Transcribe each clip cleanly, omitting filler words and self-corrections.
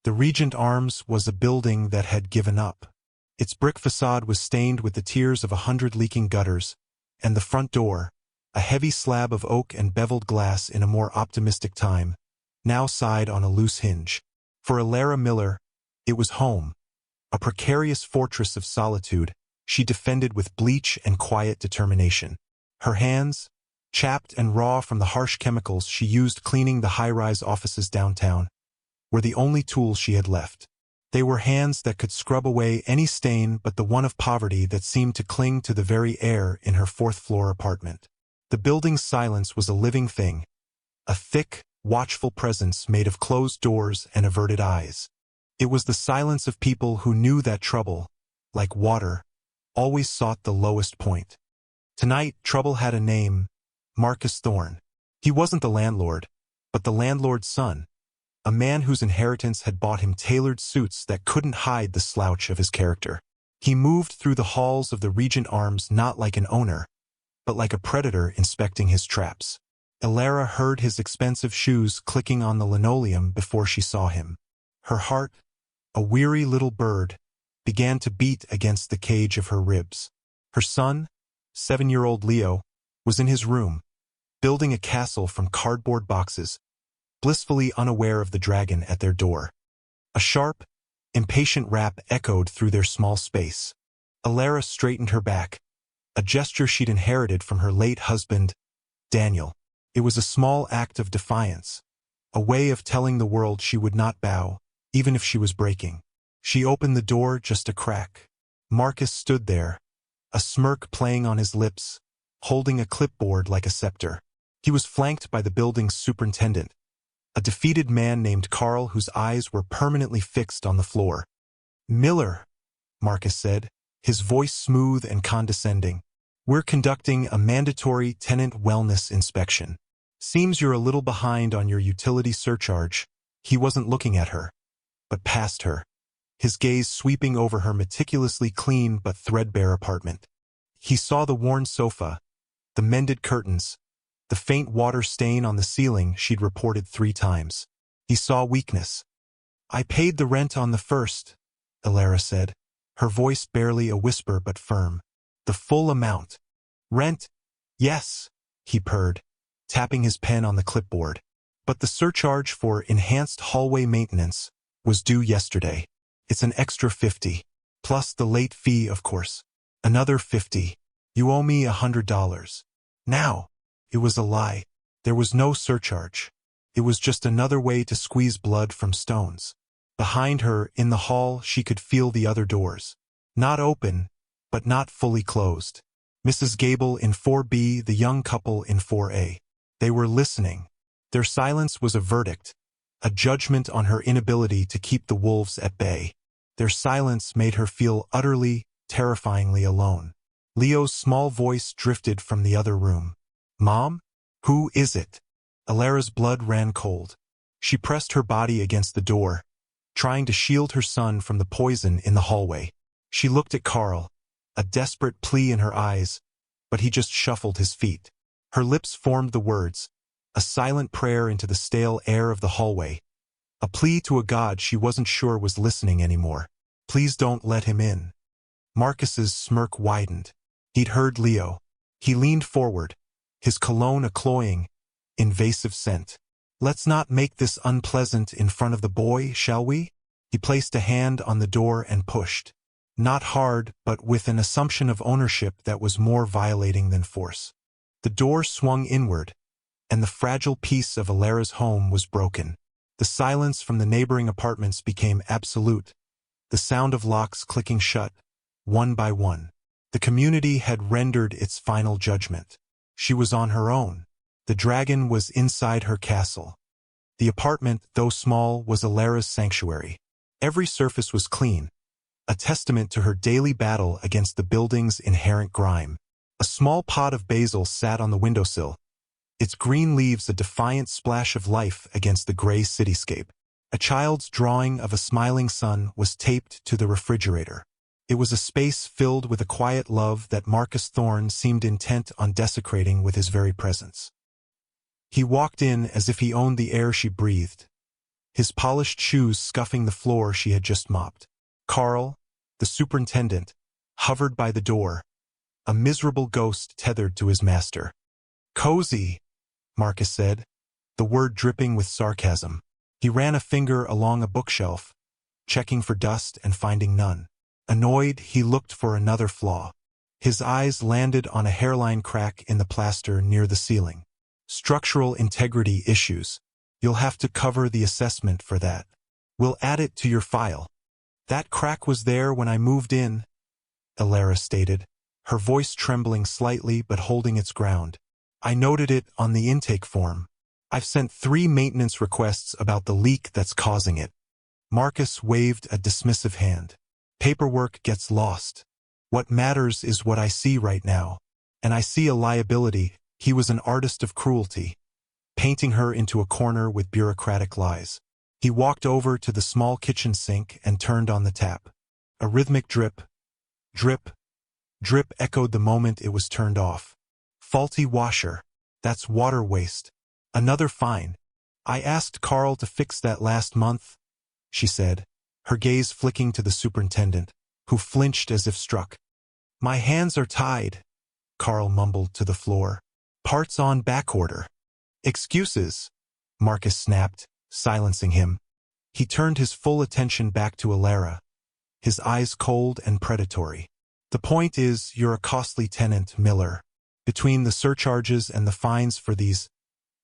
The Regent Arms was a building that had given up. Its brick facade was stained with the tears of 100 leaking gutters, and the front door, a heavy slab of oak and beveled glass in a more optimistic time, now sighed on a loose hinge. For Alara Miller, it was home, a precarious fortress of solitude she defended with bleach and quiet determination. Her hands, chapped and raw from the harsh chemicals she used cleaning the high-rise offices downtown, were the only tools she had left. They were hands that could scrub away any stain but the one of poverty that seemed to cling to the very air in her fourth-floor apartment. The building's silence was a living thing, a thick, watchful presence made of closed doors and averted eyes. It was the silence of people who knew that trouble, like water, always sought the lowest point. Tonight, trouble had a name, Marcus Thorne. He wasn't the landlord, but the landlord's son, a man whose inheritance had bought him tailored suits that couldn't hide the slouch of his character. He moved through the halls of the Regent Arms not like an owner, but like a predator inspecting his traps. Alara heard his expensive shoes clicking on the linoleum before she saw him. Her heart, a weary little bird, began to beat against the cage of her ribs. Her son, 7-year-old Leo, was in his room, building a castle from cardboard boxes, blissfully unaware of the dragon at their door. A sharp, impatient rap echoed through their small space. Alara straightened her back, a gesture she'd inherited from her late husband, Daniel. It was a small act of defiance, a way of telling the world she would not bow, even if she was breaking. She opened the door just a crack. Marcus stood there, a smirk playing on his lips, holding a clipboard like a scepter. He was flanked by the building's superintendent, a defeated man named Carl whose eyes were permanently fixed on the floor. "Miller," Marcus said, his voice smooth and condescending, "we're conducting a mandatory tenant wellness inspection. Seems you're a little behind on your utility surcharge." He wasn't looking at her, but past her, his gaze sweeping over her meticulously clean but threadbare apartment. He saw the worn sofa, the mended curtains, the faint water stain on the ceiling she'd reported 3 times. He saw weakness. "I paid the rent on the 1st, Alara said, her voice barely a whisper but firm. "The full amount." "Rent? Yes," he purred, tapping his pen on the clipboard. "But the surcharge for enhanced hallway maintenance was due yesterday. It's an extra 50, plus the late fee, of course. Another 50. You owe me $100. Now." It was a lie. There was no surcharge. It was just another way to squeeze blood from stones. Behind her, in the hall, she could feel the other doors. Not open, but not fully closed. Mrs. Gable in 4B, the young couple in 4A. They were listening. Their silence was a verdict, a judgment on her inability to keep the wolves at bay. Their silence made her feel utterly, terrifyingly alone. Leo's small voice drifted from the other room. "Mom? Who is it?" Alara's blood ran cold. She pressed her body against the door, trying to shield her son from the poison in the hallway. She looked at Carl, a desperate plea in her eyes, but he just shuffled his feet. Her lips formed the words, a silent prayer into the stale air of the hallway, a plea to a God she wasn't sure was listening anymore. "Please don't let him in." Marcus's smirk widened. He'd heard Leo. He leaned forward, his cologne a cloying, invasive scent. "Let's not make this unpleasant in front of the boy, shall we?" He placed a hand on the door and pushed. Not hard, but with an assumption of ownership that was more violating than force. The door swung inward, and the fragile peace of Alara's home was broken. The silence from the neighboring apartments became absolute, the sound of locks clicking shut, one by one. The community had rendered its final judgment. She was on her own. The dragon was inside her castle. The apartment, though small, was Alara's sanctuary. Every surface was clean, a testament to her daily battle against the building's inherent grime. A small pot of basil sat on the windowsill, its green leaves a defiant splash of life against the gray cityscape. A child's drawing of a smiling sun was taped to the refrigerator. It was a space filled with a quiet love that Marcus Thorne seemed intent on desecrating with his very presence. He walked in as if he owned the air she breathed, his polished shoes scuffing the floor she had just mopped. Carl, the superintendent, hovered by the door, a miserable ghost tethered to his master. "Cozy," Marcus said, the word dripping with sarcasm. He ran a finger along a bookshelf, checking for dust and finding none. Annoyed, he looked for another flaw. His eyes landed on a hairline crack in the plaster near the ceiling. "Structural integrity issues. You'll have to cover the assessment for that. We'll add it to your file." "That crack was there when I moved in," Alara stated, her voice trembling slightly but holding its ground. "I noted it on the intake form. I've sent 3 maintenance requests about the leak that's causing it." Marcus waved a dismissive hand. "Paperwork gets lost. What matters is what I see right now. And I see a liability." He was an artist of cruelty, painting her into a corner with bureaucratic lies. He walked over to the small kitchen sink and turned on the tap. A rhythmic drip, drip, drip echoed the moment it was turned off. "Faulty washer. That's water waste. Another fine. I asked Carl to fix that last month," she said, her gaze flicking to the superintendent, who flinched as if struck. "My hands are tied," Carl mumbled to the floor. "Parts on backorder." "Excuses," Marcus snapped, silencing him. He turned his full attention back to Alara, his eyes cold and predatory. "The point is, you're a costly tenant, Miller. Between the surcharges and the fines for these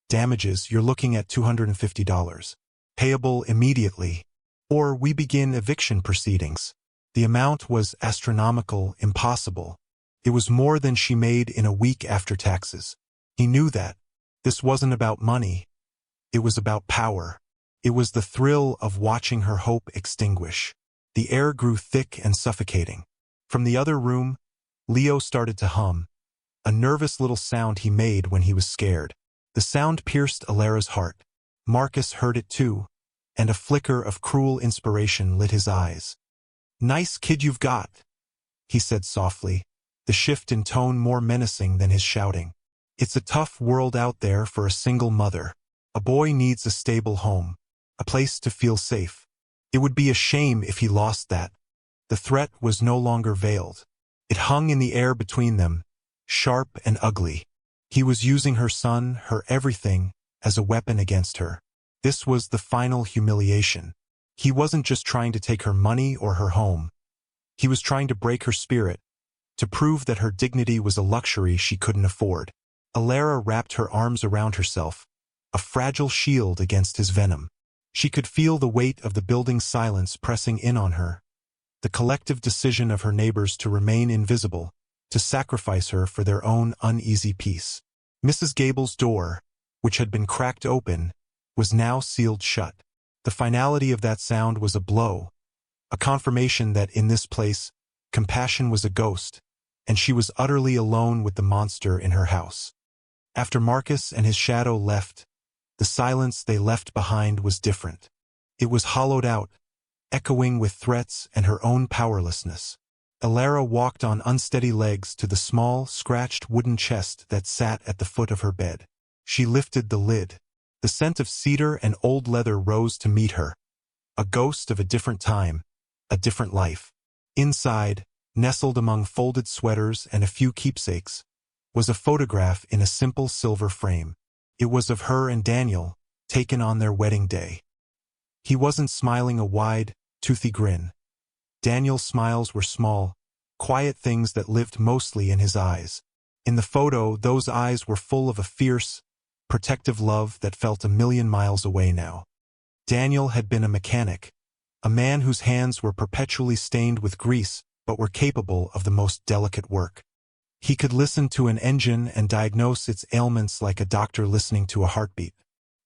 damages, you're looking at $250, payable immediately, or we begin eviction proceedings." The amount was astronomical, impossible. It was more than she made in a week after taxes. He knew that. This wasn't about money. It was about power. It was the thrill of watching her hope extinguish. The air grew thick and suffocating. From the other room, Leo started to hum, a nervous little sound he made when he was scared. The sound pierced Alara's heart. Marcus heard it too, and a flicker of cruel inspiration lit his eyes. "Nice kid you've got," he said softly, the shift in tone more menacing than his shouting. "It's a tough world out there for a single mother. A boy needs a stable home, a place to feel safe. It would be a shame if he lost that." The threat was no longer veiled. It hung in the air between them, sharp and ugly. He was using her son, her everything, as a weapon against her. This was the final humiliation. He wasn't just trying to take her money or her home. He was trying to break her spirit, to prove that her dignity was a luxury she couldn't afford. Alara wrapped her arms around herself, a fragile shield against his venom. She could feel the weight of the building's silence pressing in on her, the collective decision of her neighbors to remain invisible, to sacrifice her for their own uneasy peace. Mrs. Gable's door, which had been cracked open, was now sealed shut. The finality of that sound was a blow, a confirmation that in this place, compassion was a ghost, and she was utterly alone with the monster in her house. After Marcus and his shadow left, the silence they left behind was different. It was hollowed out, echoing with threats and her own powerlessness. Alara walked on unsteady legs to the small, scratched wooden chest that sat at the foot of her bed. She lifted the lid. The scent of cedar and old leather rose to meet her, a ghost of a different time, a different life. Inside, nestled among folded sweaters and a few keepsakes, was a photograph in a simple silver frame. It was of her and Daniel, taken on their wedding day. He wasn't smiling a wide, toothy grin. Daniel's smiles were small, quiet things that lived mostly in his eyes. In the photo, those eyes were full of a fierce, protective love that felt a million miles away now. Daniel had been a mechanic, a man whose hands were perpetually stained with grease but were capable of the most delicate work. He could listen to an engine and diagnose its ailments like a doctor listening to a heartbeat.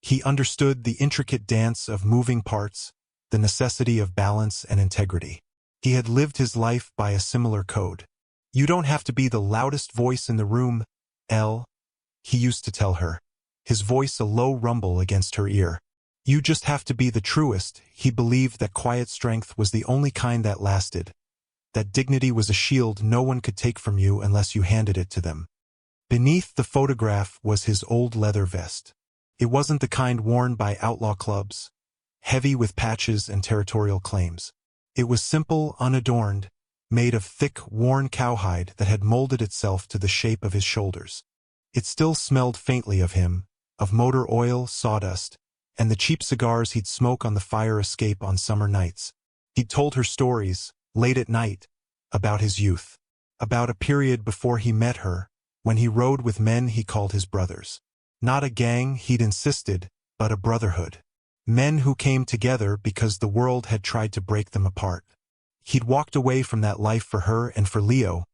He understood the intricate dance of moving parts, the necessity of balance and integrity. He had lived his life by a similar code. "You don't have to be the loudest voice in the room, Elle," he used to tell her, his voice a low rumble against her ear. "You just have to be the truest." He believed that quiet strength was the only kind that lasted, that dignity was a shield no one could take from you unless you handed it to them. Beneath the photograph was his old leather vest. It wasn't the kind worn by outlaw clubs. heavy with patches and territorial claims. It was simple, unadorned, made of thick, worn cowhide that had molded itself to the shape of his shoulders. It still smelled faintly of him, of motor oil, sawdust, and the cheap cigars he'd smoke on the fire escape on summer nights. He'd told her stories, late at night, about his youth, about a period before he met her, when he rode with men he called his brothers. Not a gang, he'd insisted, but a brotherhood. Men who came together because the world had tried to break them apart. He'd walked away from that life for her and for Leo,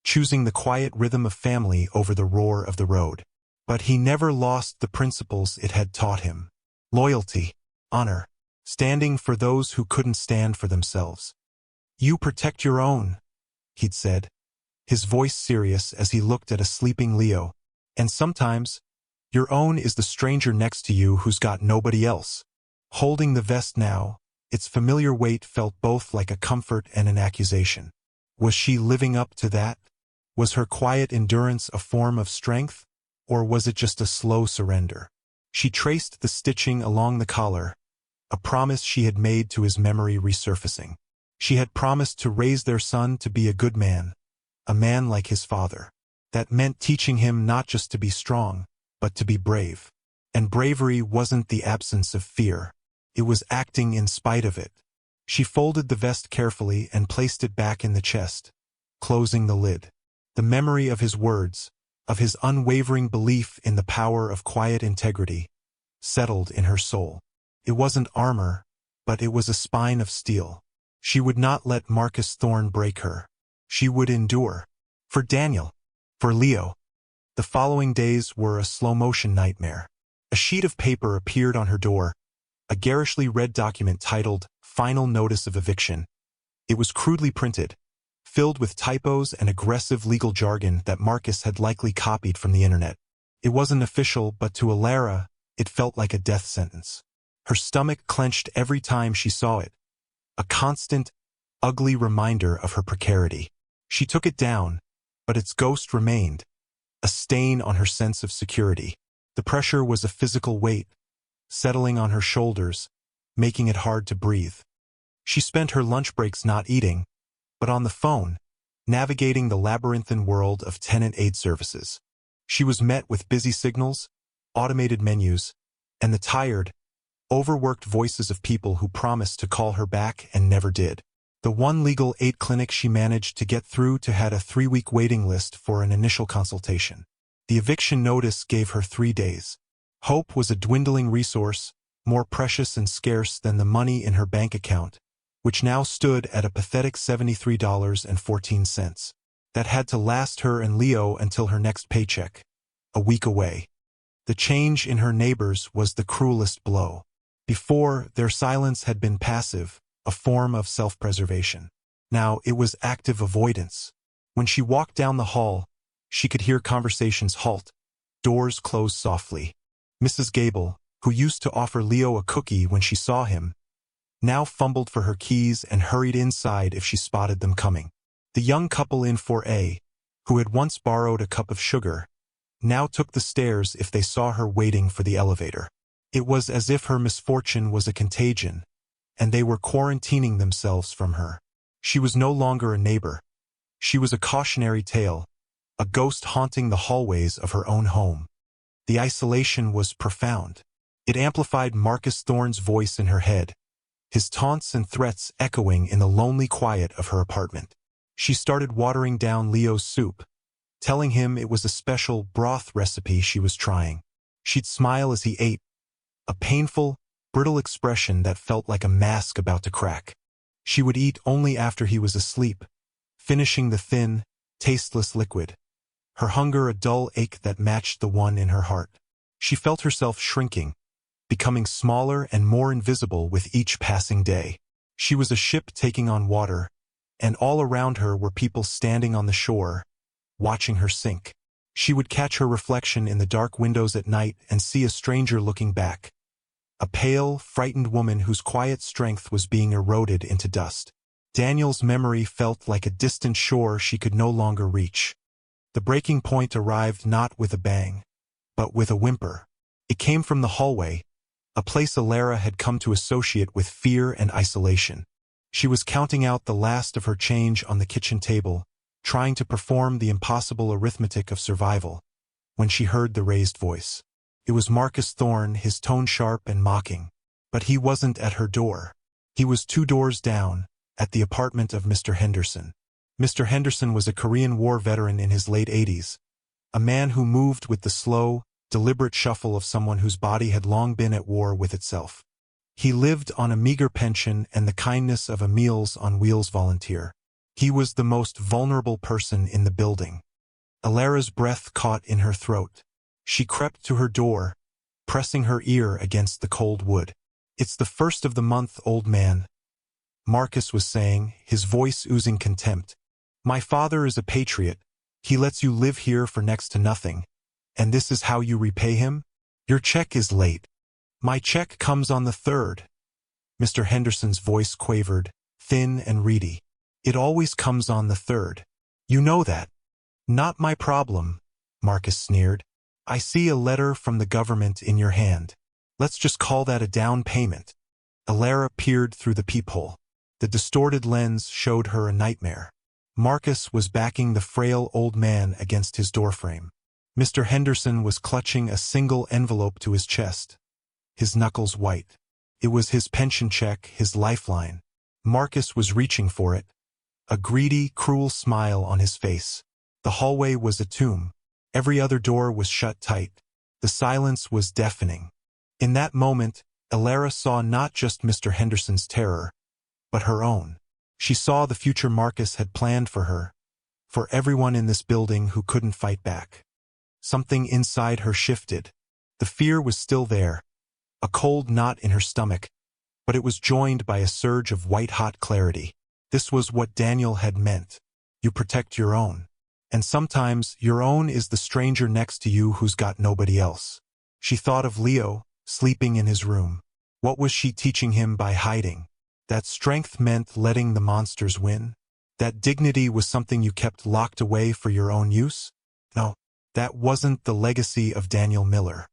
choosing the quiet rhythm of family over the roar of the road. But he never lost the principles it had taught him. Loyalty, honor, standing for those who couldn't stand for themselves. "You protect your own," he'd said, his voice serious as he looked at a sleeping Leo. "And sometimes, your own is the stranger next to you who's got nobody else." Holding the vest now, its familiar weight felt both like a comfort and an accusation. Was she living up to that? Was her quiet endurance a form of strength, or was it just a slow surrender? She traced the stitching along the collar, a promise she had made to his memory resurfacing. She had promised to raise their son to be a good man, a man like his father. That meant teaching him not just to be strong, but to be brave. And bravery wasn't the absence of fear. It was acting in spite of it. She folded the vest carefully and placed it back in the chest, closing the lid. The memory of his words, of his unwavering belief in the power of quiet integrity, settled in her soul. It wasn't armor, but it was a spine of steel. She would not let Marcus Thorne break her. She would endure. For Daniel. For Leo. The following days were a slow-motion nightmare. A sheet of paper appeared on her door, a garishly read document titled Final Notice of Eviction. It was crudely printed, filled with typos and aggressive legal jargon that Marcus had likely copied from the internet. It wasn't official, but to Alara, it felt like a death sentence. Her stomach clenched every time she saw it, a constant, ugly reminder of her precarity. She took it down, but its ghost remained, a stain on her sense of security. The pressure was a physical weight, settling on her shoulders, making it hard to breathe. She spent her lunch breaks not eating, but on the phone, navigating the labyrinthine world of tenant aid services. She was met with busy signals, automated menus, and the tired, overworked voices of people who promised to call her back and never did. The one legal aid clinic she managed to get through to had a 3-week waiting list for an initial consultation. The eviction notice gave her 3 days. Hope was a dwindling resource, more precious and scarce than the money in her bank account, which now stood at a pathetic $73.14. That had to last her and Leo until her next paycheck, a week away. The change in her neighbors was the cruelest blow. Before, their silence had been passive, a form of self-preservation. Now it was active avoidance. When she walked down the hall, she could hear conversations halt, doors close softly. Mrs. Gable, who used to offer Leo a cookie when she saw him, now fumbled for her keys and hurried inside if she spotted them coming. The young couple in 4A, who had once borrowed a cup of sugar, now took the stairs if they saw her waiting for the elevator. It was as if her misfortune was a contagion, and they were quarantining themselves from her. She was no longer a neighbor. She was a cautionary tale, a ghost haunting the hallways of her own home. The isolation was profound. It amplified Marcus Thorne's voice in her head, his taunts and threats echoing in the lonely quiet of her apartment. She started watering down Leo's soup, telling him it was a special broth recipe she was trying. She'd smile as he ate, a painful, brittle expression that felt like a mask about to crack. She would eat only after he was asleep, finishing the thin, tasteless liquid, her hunger a dull ache that matched the one in her heart. She felt herself shrinking, becoming smaller and more invisible with each passing day. She was a ship taking on water, and all around her were people standing on the shore, watching her sink. She would catch her reflection in the dark windows at night and see a stranger looking back, a pale, frightened woman whose quiet strength was being eroded into dust. Daniel's memory felt like a distant shore she could no longer reach. The breaking point arrived not with a bang, but with a whimper. It came from the hallway, a place Alara had come to associate with fear and isolation. She was counting out the last of her change on the kitchen table, trying to perform the impossible arithmetic of survival, when she heard the raised voice. It was Marcus Thorne, his tone sharp and mocking. But he wasn't at her door. He was 2 doors down, at the apartment of Mr. Henderson. Mr. Henderson was a Korean War veteran in his late 80s, a man who moved with the slow, deliberate shuffle of someone whose body had long been at war with itself. He lived on a meager pension and the kindness of a Meals on Wheels volunteer. He was the most vulnerable person in the building. Alara's breath caught in her throat. She crept to her door, pressing her ear against the cold wood. "It's the 1st of the month, old man," Marcus was saying, his voice oozing contempt. "My father is a patriot. He lets you live here for next to nothing. And this is how you repay him? Your check is late." "My check comes on the 3rd. Mr. Henderson's voice quavered, thin and reedy. "It always comes on the 3rd. You know that." "Not my problem," Marcus sneered. "I see a letter from the government in your hand. Let's just call that a down payment." Alara peered through the peephole. The distorted lens showed her a nightmare. Marcus was backing the frail old man against his doorframe. Mr. Henderson was clutching a single envelope to his chest, his knuckles white. It was his pension check, his lifeline. Marcus was reaching for it, a greedy, cruel smile on his face. The hallway was a tomb. Every other door was shut tight. The silence was deafening. In that moment, Alara saw not just Mr. Henderson's terror, but her own. She saw the future Marcus had planned for her, for everyone in this building who couldn't fight back. Something inside her shifted. The fear was still there, a cold knot in her stomach, but it was joined by a surge of white-hot clarity. This was what Daniel had meant. You protect your own. And sometimes your own is the stranger next to you who's got nobody else. She thought of Leo, sleeping in his room. What was she teaching him by hiding? That strength meant letting the monsters win? That dignity was something you kept locked away for your own use? No, that wasn't the legacy of Daniel Miller.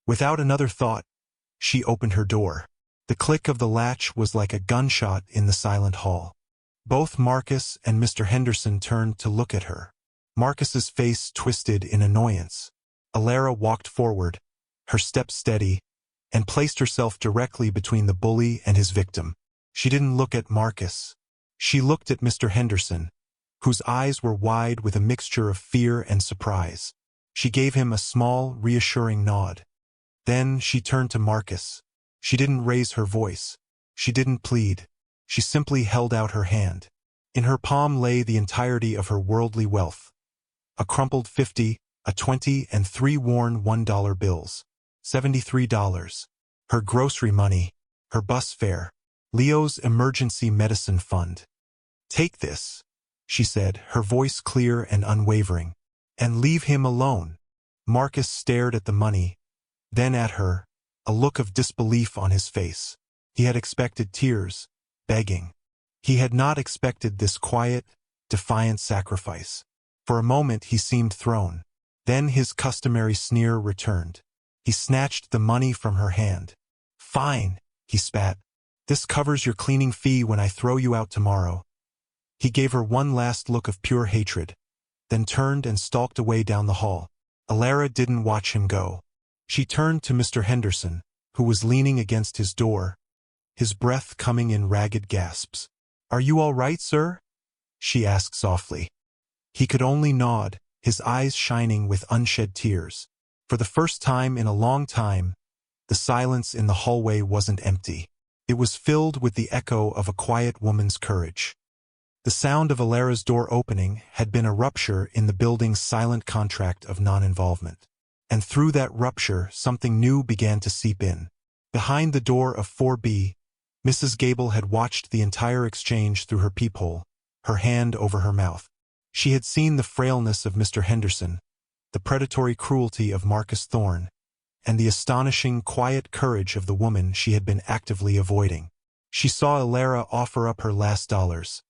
Without another thought, she opened her door. The click of the latch was like a gunshot in the silent hall. Both Marcus and Mr. Henderson turned to look at her. Marcus's face twisted in annoyance. Alara walked forward, her step steady, and placed herself directly between the bully and his victim. She didn't look at Marcus. She looked at Mr. Henderson, whose eyes were wide with a mixture of fear and surprise. She gave him a small, reassuring nod. Then she turned to Marcus. She didn't raise her voice. She didn't plead. She simply held out her hand. In her palm lay the entirety of her worldly wealth. A crumpled 50, a 20, and 3 worn $1 bills. $73. Her grocery money, her bus fare, Leo's emergency medicine fund. "Take this," she said, her voice clear and unwavering, "and leave him alone." Marcus stared at the money, then at her, a look of disbelief on his face. He had expected tears, begging. He had not expected this quiet, defiant sacrifice. For a moment he seemed thrown. Then his customary sneer returned. He snatched the money from her hand. "Fine," he spat. "This covers your cleaning fee when I throw you out tomorrow." He gave her one last look of pure hatred, then turned and stalked away down the hall. Alara didn't watch him go. She turned to Mr. Henderson, who was leaning against his door, his breath coming in ragged gasps. "Are you all right, sir?" she asked softly. He could only nod, his eyes shining with unshed tears. For the first time in a long time, the silence in the hallway wasn't empty. It was filled with the echo of a quiet woman's courage. The sound of Alara's door opening had been a rupture in the building's silent contract of non-involvement. And through that rupture, something new began to seep in. Behind the door of 4B, Mrs. Gable had watched the entire exchange through her peephole, her hand over her mouth. She had seen the frailness of Mr. Henderson, the predatory cruelty of Marcus Thorne, and the astonishing, quiet courage of the woman she had been actively avoiding. She saw Alara offer up her last dollars,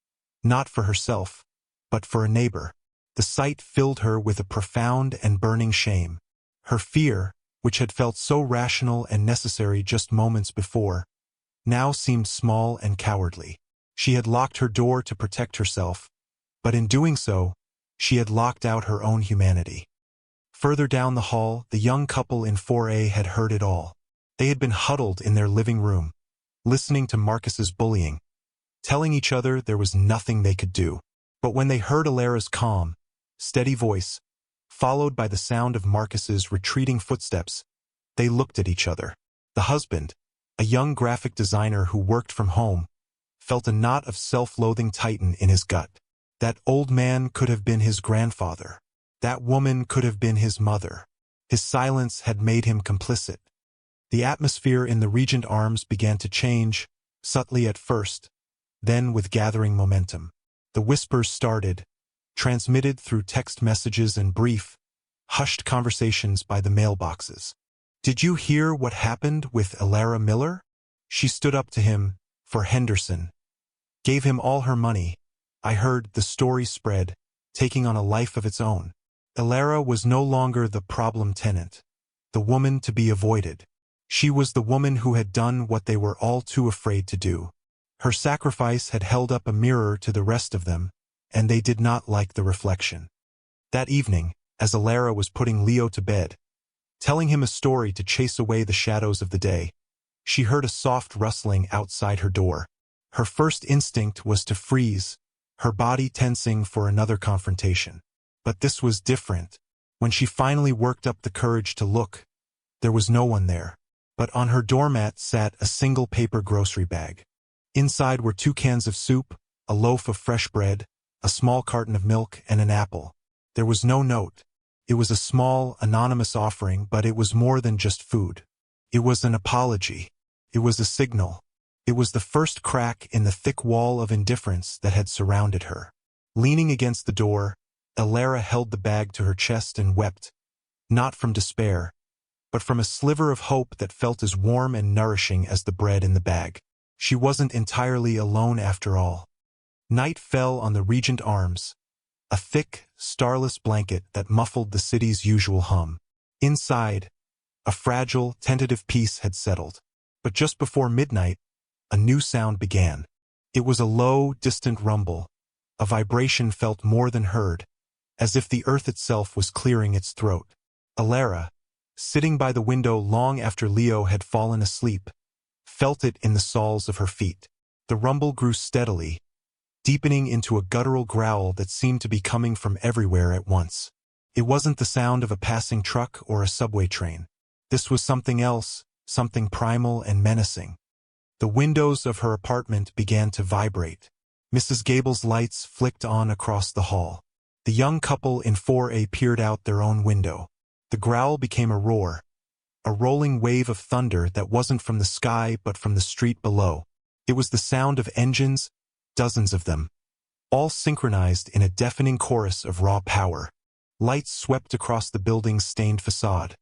not for herself, but for a neighbor. The sight filled her with a profound and burning shame. Her fear, which had felt so rational and necessary just moments before, now seemed small and cowardly. She had locked her door to protect herself, but in doing so, she had locked out her own humanity. Further down the hall, the young couple in 4A had heard it all. They had been huddled in their living room, listening to Marcus's bullying, telling each other there was nothing they could do. But when they heard Alara's calm, steady voice, followed by the sound of Marcus's retreating footsteps, they looked at each other. The husband, a young graphic designer who worked from home, felt a knot of self-loathing tighten in his gut. That old man could have been his grandfather. That woman could have been his mother. His silence had made him complicit. The atmosphere in the Regent Arms began to change, subtly at first, then with gathering momentum. The whispers started, transmitted through text messages and brief, hushed conversations by the mailboxes. "Did you hear what happened with Alara Miller? She stood up to him, for Henderson. Gave him all her money. I heard." The story spread, taking on a life of its own. Alara was no longer the problem tenant, the woman to be avoided. She was the woman who had done what they were all too afraid to do. Her sacrifice had held up a mirror to the rest of them, and they did not like the reflection. That evening, as Alara was putting Leo to bed, telling him a story to chase away the shadows of the day, she heard a soft rustling outside her door. Her first instinct was to freeze, her body tensing for another confrontation. But this was different. When she finally worked up the courage to look, there was no one there. But on her doormat sat a single paper grocery bag. Inside were 2 cans of soup, a loaf of fresh bread, a small carton of milk, and an apple. There was no note. It was a small, anonymous offering, but it was more than just food. It was an apology. It was a signal. It was the first crack in the thick wall of indifference that had surrounded her. Leaning against the door, Alara held the bag to her chest and wept, not from despair, but from a sliver of hope that felt as warm and nourishing as the bread in the bag. She wasn't entirely alone after all. Night fell on the Regent Arms, a thick, starless blanket that muffled the city's usual hum. Inside, a fragile, tentative peace had settled. But just before midnight, a new sound began. It was a low, distant rumble, a vibration felt more than heard, as if the earth itself was clearing its throat. Alara, sitting by the window long after Leo had fallen asleep, felt it in the soles of her feet. The rumble grew steadily, deepening into a guttural growl that seemed to be coming from everywhere at once. It wasn't the sound of a passing truck or a subway train. This was something else, something primal and menacing. The windows of her apartment began to vibrate. Mrs. Gable's lights flicked on across the hall. The young couple in 4A peered out their own window. The growl became a roar, a rolling wave of thunder that wasn't from the sky but from the street below. It was the sound of engines, dozens of them, all synchronized in a deafening chorus of raw power. Lights swept across the building's stained facade,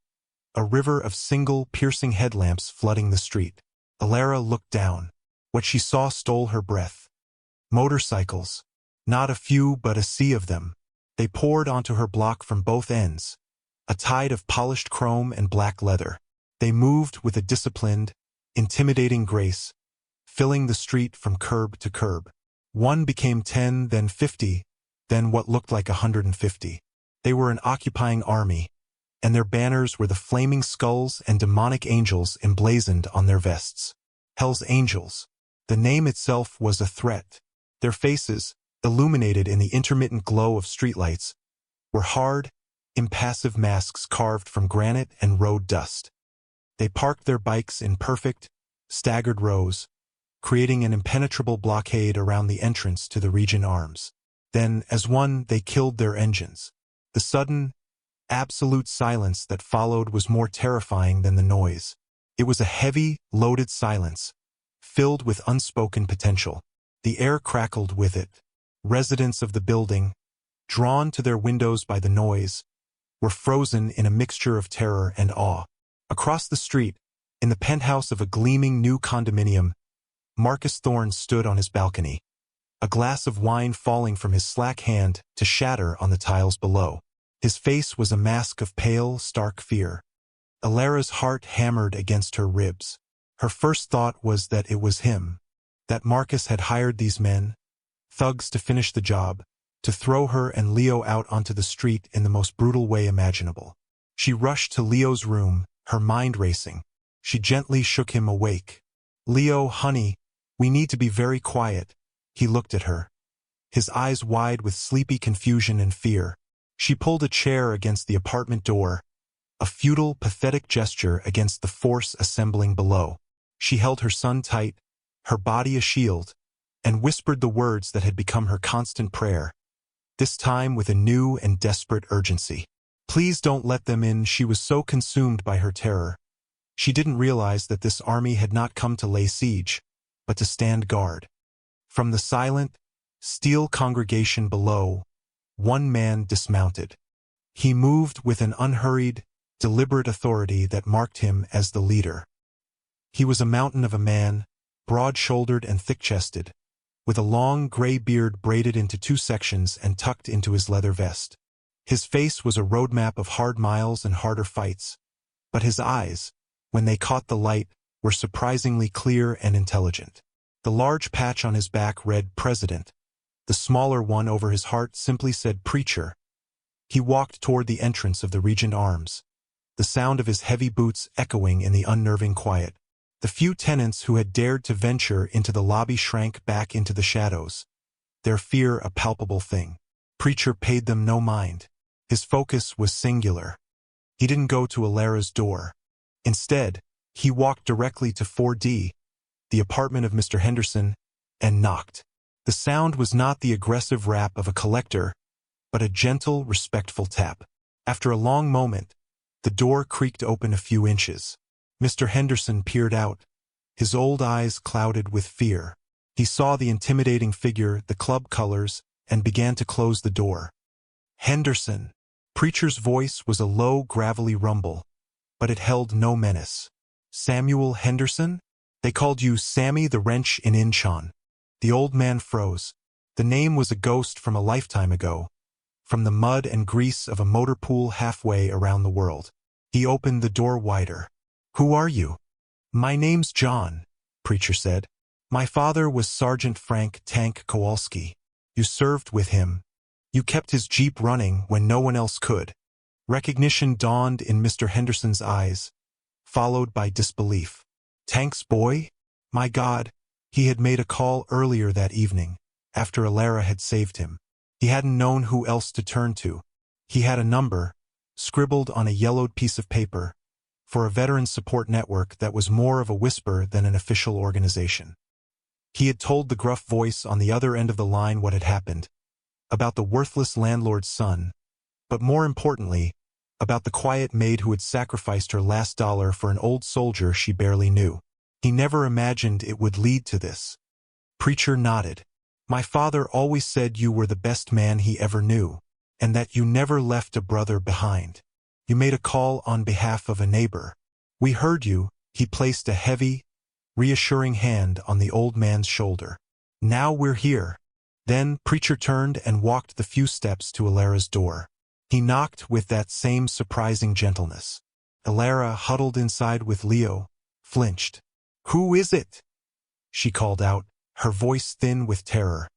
a river of single, piercing headlamps flooding the street. Alara looked down. What she saw stole her breath. Motorcycles. Not a few, but a sea of them. They poured onto her block from both ends, a tide of polished chrome and black leather. They moved with a disciplined, intimidating grace, filling the street from curb to curb. One became 10, then 50, then what looked like 150. They were an occupying army, and their banners were the flaming skulls and demonic angels emblazoned on their vests. Hell's Angels. The name itself was a threat. Their faces, illuminated in the intermittent glow of streetlights, were hard, impassive masks carved from granite and road dust. They parked their bikes in perfect, staggered rows, creating an impenetrable blockade around the entrance to the Regent Arms. Then, as one, they killed their engines. The sudden, absolute silence that followed was more terrifying than the noise. It was a heavy, loaded silence, filled with unspoken potential. The air crackled with it. Residents of the building, drawn to their windows by the noise, were frozen in a mixture of terror and awe. Across the street, in the penthouse of a gleaming new condominium, Marcus Thorne stood on his balcony, a glass of wine falling from his slack hand to shatter on the tiles below. His face was a mask of pale, stark fear. Alara's heart hammered against her ribs. Her first thought was that it was him, that Marcus had hired these men, thugs, to finish the job, to throw her and Leo out onto the street in the most brutal way imaginable. She rushed to Leo's room, her mind racing. She gently shook him awake. "Leo, honey, we need to be very quiet." He looked at her, his eyes wide with sleepy confusion and fear. She pulled a chair against the apartment door, a futile, pathetic gesture against the force assembling below. She held her son tight, her body a shield, and whispered the words that had become her constant prayer, this time with a new and desperate urgency. "Please don't let them in." She was so consumed by her terror. She didn't realize that this army had not come to lay siege, but to stand guard. From the silent, steel congregation below, one man dismounted. He moved with an unhurried, deliberate authority that marked him as the leader. He was a mountain of a man, broad-shouldered and thick-chested, with a long gray beard braided into 2 sections and tucked into his leather vest. His face was a roadmap of hard miles and harder fights, but his eyes, when they caught the light, were surprisingly clear and intelligent. The large patch on his back read President. The smaller one over his heart simply said Preacher. He walked toward the entrance of the Regent Arms, the sound of his heavy boots echoing in the unnerving quiet. The few tenants who had dared to venture into the lobby shrank back into the shadows, their fear a palpable thing. Preacher paid them no mind. His focus was singular. He didn't go to Alara's door. Instead, he walked directly to 4D, the apartment of Mr. Henderson, and knocked. The sound was not the aggressive rap of a collector, but a gentle, respectful tap. After a long moment, the door creaked open a few inches. Mr. Henderson peered out, his old eyes clouded with fear. He saw the intimidating figure, the club colors, and began to close the door. "Henderson." Preacher's voice was a low, gravelly rumble, but it held no menace. "Samuel Henderson? They called you Sammy the Wrench in Incheon." The old man froze. The name was a ghost from a lifetime ago, from the mud and grease of a motor pool halfway around the world. He opened the door wider. "Who are you?" "My name's John," Preacher said. "My father was Sergeant Frank Tank Kowalski. You served with him. You kept his jeep running when no one else could." Recognition dawned in Mr. Henderson's eyes, followed by disbelief. Tank's boy? My God, he had made a call earlier that evening, after Alara had saved him. He hadn't known who else to turn to. He had a number, scribbled on a yellowed piece of paper, for a veteran support network that was more of a whisper than an official organization. He had told the gruff voice on the other end of the line what had happened, about the worthless landlord's son, but more importantly, about the quiet maid who had sacrificed her last dollar for an old soldier she barely knew. He never imagined it would lead to this. Preacher nodded. "My father always said you were the best man he ever knew, and that you never left a brother behind. You made a call on behalf of a neighbor. We heard you." He placed a heavy, reassuring hand on the old man's shoulder. "Now we're here." Then Preacher turned and walked the few steps to Alara's door. He knocked with that same surprising gentleness. Alara, huddled inside with Leo, flinched. "Who is it?" she called out, her voice thin with terror.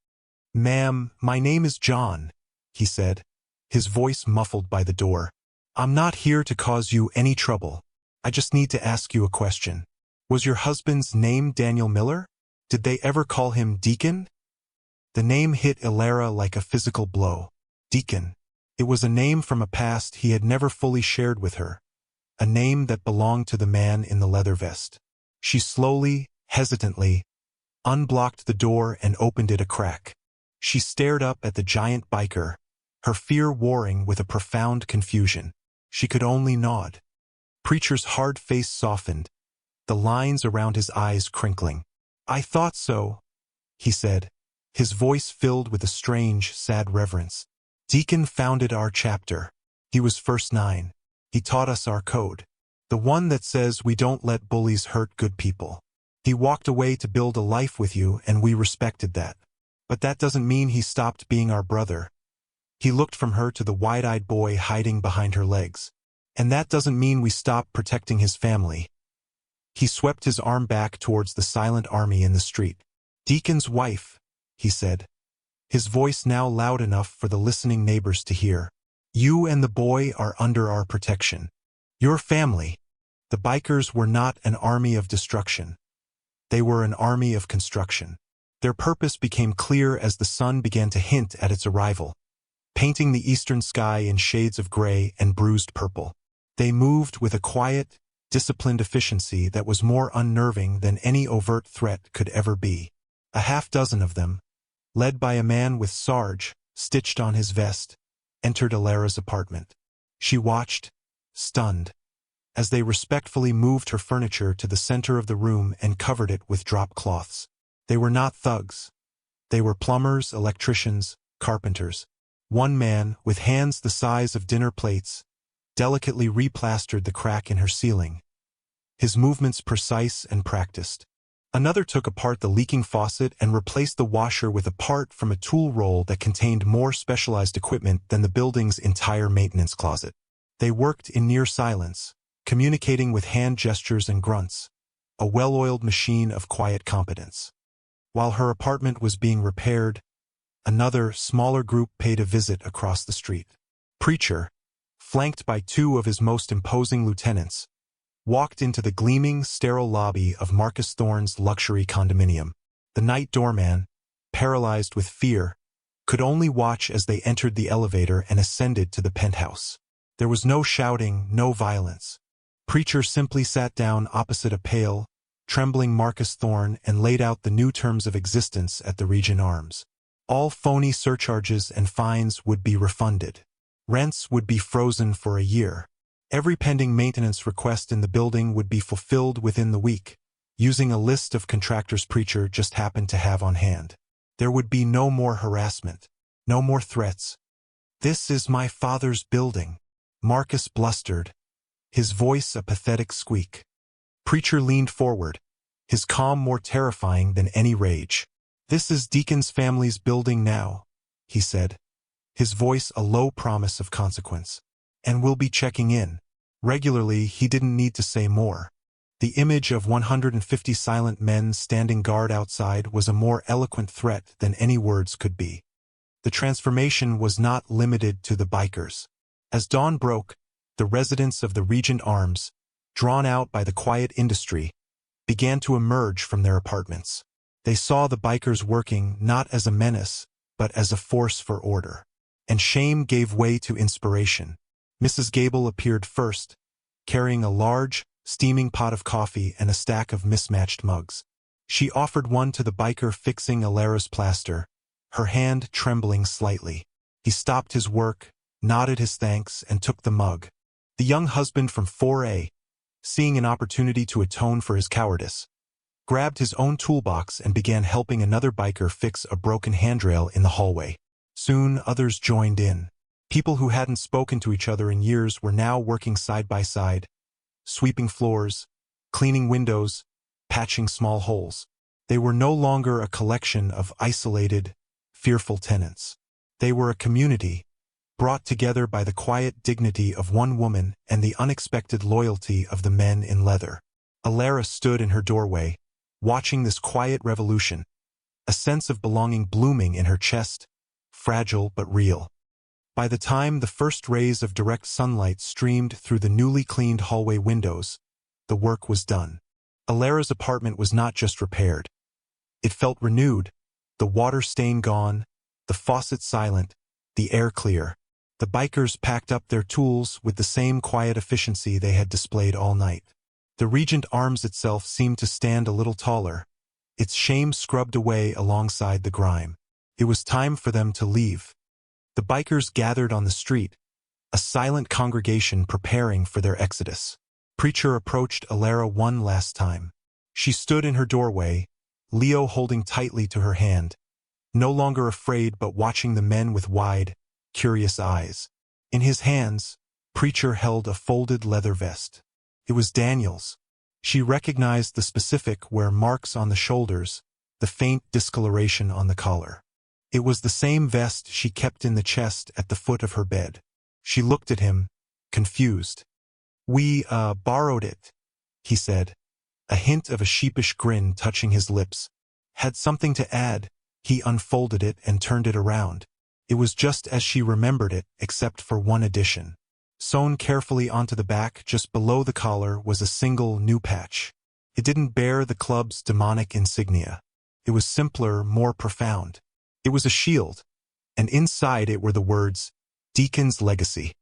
"Ma'am, my name is John," he said, his voice muffled by the door. "I'm not here to cause you any trouble. I just need to ask you a question. Was your husband's name Daniel Miller? Did they ever call him Deacon?" The name hit Alara like a physical blow. Deacon. It was a name from a past he had never fully shared with her, a name that belonged to the man in the leather vest. She slowly, hesitantly, unblocked the door and opened it a crack. She stared up at the giant biker, her fear warring with a profound confusion. She could only nod. Preacher's hard face softened, the lines around his eyes crinkling. "I thought so," he said, his voice filled with a strange, sad reverence. "Deacon founded our chapter. He was first 9. He taught us our code, the one that says we don't let bullies hurt good people. He walked away to build a life with you, and we respected that. But that doesn't mean he stopped being our brother." He looked from her to the wide-eyed boy hiding behind her legs. And that doesn't mean we stop protecting his family. He swept his arm back towards the silent army in the street. Deacon's wife, he said, his voice now loud enough for the listening neighbors to hear. You and the boy are under our protection. Your family. The bikers were not an army of destruction. They were an army of construction. Their purpose became clear as the sun began to hint at its arrival, painting the eastern sky in shades of gray and bruised purple. They moved with a quiet, disciplined efficiency that was more unnerving than any overt threat could ever be. A half-dozen of them, led by a man with Sarge stitched on his vest, entered Alara's apartment. She watched, stunned, as they respectfully moved her furniture to the center of the room and covered it with drop cloths. They were not thugs. They were plumbers, electricians, carpenters. One man, with hands the size of dinner plates, delicately replastered the crack in her ceiling, his movements precise and practiced. Another took apart the leaking faucet and replaced the washer with a part from a tool roll that contained more specialized equipment than the building's entire maintenance closet. They worked in near silence, communicating with hand gestures and grunts, a well-oiled machine of quiet competence. While her apartment was being repaired, another, smaller group paid a visit across the street. Preacher, flanked by two of his most imposing lieutenants, walked into the gleaming, sterile lobby of Marcus Thorne's luxury condominium. The night doorman, paralyzed with fear, could only watch as they entered the elevator and ascended to the penthouse. There was no shouting, no violence. Preacher simply sat down opposite a pale, trembling Marcus Thorne and laid out the new terms of existence at the Regent Arms. All phony surcharges and fines would be refunded. Rents would be frozen for a year. Every pending maintenance request in the building would be fulfilled within the week, using a list of contractors Preacher just happened to have on hand. There would be no more harassment, no more threats. This is my father's building, Marcus blustered, his voice a pathetic squeak. Preacher leaned forward, his calm more terrifying than any rage. This is Deacon's family's building now, he said, his voice a low promise of consequence. And we'll be checking in. Regularly, he didn't need to say more. The image of 150 silent men standing guard outside was a more eloquent threat than any words could be. The transformation was not limited to the bikers. As dawn broke, the residents of the Regent Arms, drawn out by the quiet industry, began to emerge from their apartments. They saw the bikers working not as a menace, but as a force for order. And shame gave way to inspiration. Mrs. Gable appeared first, carrying a large, steaming pot of coffee and a stack of mismatched mugs. She offered one to the biker fixing Alara's plaster, her hand trembling slightly. He stopped his work, nodded his thanks, and took the mug. The young husband from 4A, seeing an opportunity to atone for his cowardice, grabbed his own toolbox and began helping another biker fix a broken handrail in the hallway. Soon others joined in. People who hadn't spoken to each other in years were now working side by side, sweeping floors, cleaning windows, patching small holes. They were no longer a collection of isolated, fearful tenants. They were a community, brought together by the quiet dignity of one woman and the unexpected loyalty of the men in leather. Alara stood in her doorway, watching this quiet revolution, a sense of belonging blooming in her chest, fragile but real. By the time the first rays of direct sunlight streamed through the newly cleaned hallway windows, the work was done. Alara's apartment was not just repaired. It felt renewed, the water stain gone, the faucet silent, the air clear. The bikers packed up their tools with the same quiet efficiency they had displayed all night. The Regent Arms itself seemed to stand a little taller, its shame scrubbed away alongside the grime. It was time for them to leave. The bikers gathered on the street, a silent congregation preparing for their exodus. Preacher approached Alara one last time. She stood in her doorway, Leo holding tightly to her hand, no longer afraid but watching the men with wide, curious eyes. In his hands, Preacher held a folded leather vest. It was Daniel's. She recognized the specific wear marks on the shoulders, the faint discoloration on the collar. It was the same vest she kept in the chest at the foot of her bed. She looked at him, confused. We, borrowed it, he said, a hint of a sheepish grin touching his lips. Had something to add, he unfolded it and turned it around. It was just as she remembered it, except for one addition. Sewn carefully onto the back, just below the collar, was a single new patch. It didn't bear the club's demonic insignia. It was simpler, more profound. It was a shield, and inside it were the words, Deacon's Legacy.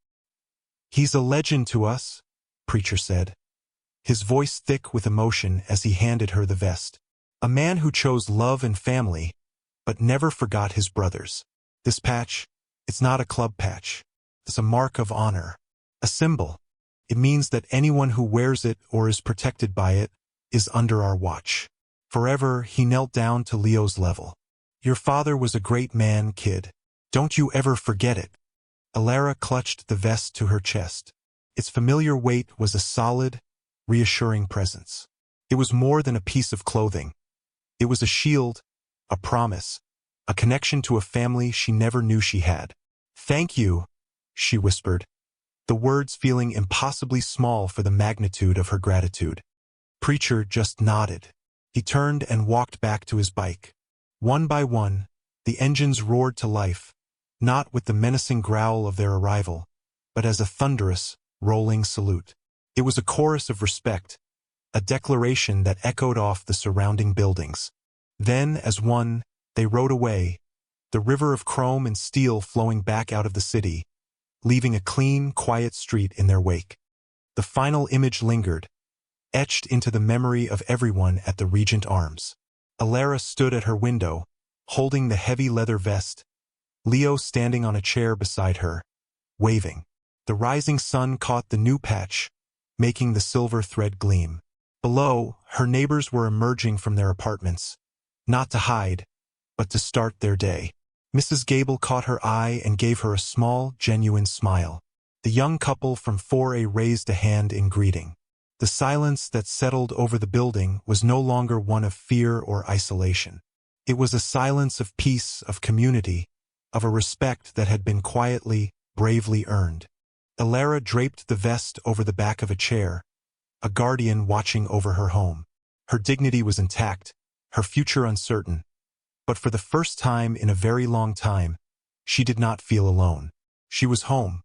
"He's a legend to us," Preacher said, his voice thick with emotion as he handed her the vest. "A man who chose love and family, but never forgot his brothers. This patch, it's not a club patch. It's a mark of honor. A symbol. It means that anyone who wears it or is protected by it is under our watch. Forever." He knelt down to Leo's level. "Your father was a great man, kid. Don't you ever forget it." Alara clutched the vest to her chest. Its familiar weight was a solid, reassuring presence. It was more than a piece of clothing. It was a shield, a promise, a connection to a family she never knew she had. "Thank you," she whispered, the words feeling impossibly small for the magnitude of her gratitude. Preacher just nodded. He turned and walked back to his bike. One by one, the engines roared to life, not with the menacing growl of their arrival, but as a thunderous, rolling salute. It was a chorus of respect, a declaration that echoed off the surrounding buildings. Then, as one, they rode away, the river of chrome and steel flowing back out of the city, leaving a clean, quiet street in their wake. The final image lingered, etched into the memory of everyone at the Regent Arms. Alara stood at her window, holding the heavy leather vest, Leo standing on a chair beside her, waving. The rising sun caught the new patch, making the silver thread gleam. Below, her neighbors were emerging from their apartments, not to hide, but to start their day. Mrs. Gable caught her eye and gave her a small, genuine smile. The young couple from 4A raised a hand in greeting. The silence that settled over the building was no longer one of fear or isolation. It was a silence of peace, of community, of a respect that had been quietly, bravely earned. Alara draped the vest over the back of a chair, a guardian watching over her home. Her dignity was intact, her future uncertain, but for the first time in a very long time, she did not feel alone. She was home,